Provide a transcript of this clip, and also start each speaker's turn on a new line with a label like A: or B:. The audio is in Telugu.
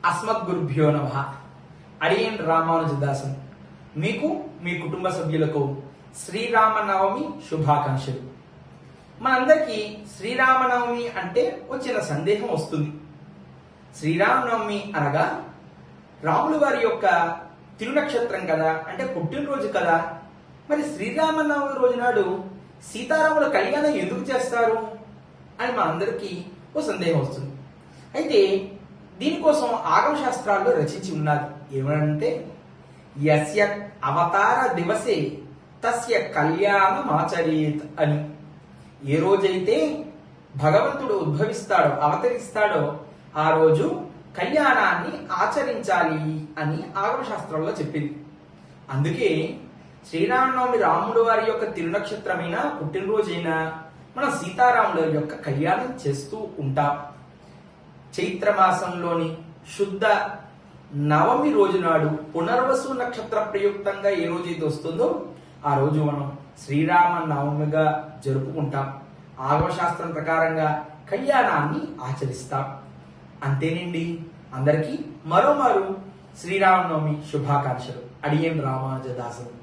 A: అస్మద్గురుభ్యో నమః. అడియన్ రామానుజదాసన్. మీకు మీ కుటుంబ సభ్యులకు శ్రీరామనవమి శుభాకాంక్షలు. మనందరికీ శ్రీరామనవమి అంటే వచ్చిన సందేహం వస్తుంది. శ్రీరామనవమి అనగా రాముల వారి యొక్క తిరునక్షత్రం కదా, అంటే పుట్టినరోజు కదా. మరి శ్రీరామనవమి రోజు నాడు సీతారాముల కళ్యాణం ఎందుకు చేస్తారు అని మనందరికీ ఓ సందేహం వస్తుంది. అయితే దీనికోసం ఆగమ శాస్త్రాల్లో రచించి ఉన్నారు. ఏమనంటే యస్య అవతార దివసే తస్య కళ్యాణమాచరేత్ అని. ఏ రోజైతే భగవంతుడు ఉద్భవిస్తాడో, అవతరిస్తాడో ఆ రోజు కళ్యాణాన్ని ఆచరించాలి అని ఆగమ శాస్త్రంలో చెప్పింది. అందుకే శ్రీరామనవమి రాముడు వారి యొక్క తిరునక్షత్రమైన పుట్టినరోజైనా మనం సీతారాముల యొక్క కళ్యాణం చేస్తూ ఉంటాం. చైత్రమాసంలోని శుద్ధ నవమి రోజు నాడు పునర్వసు నక్షత్ర ప్రయుక్తంగా ఏ రోజైతే వస్తుందో ఆ రోజు మనం శ్రీరామ నవమిగా జరుపుకుంటాం. ఆగమశాస్త్రం ప్రకారంగా కళ్యాణాన్ని ఆచరిస్తాం. అంతేనండి. అందరికీ మరోమారు శ్రీరామనవమి శుభాకాంక్షలు. అడియన్ రామానుజదాసన్.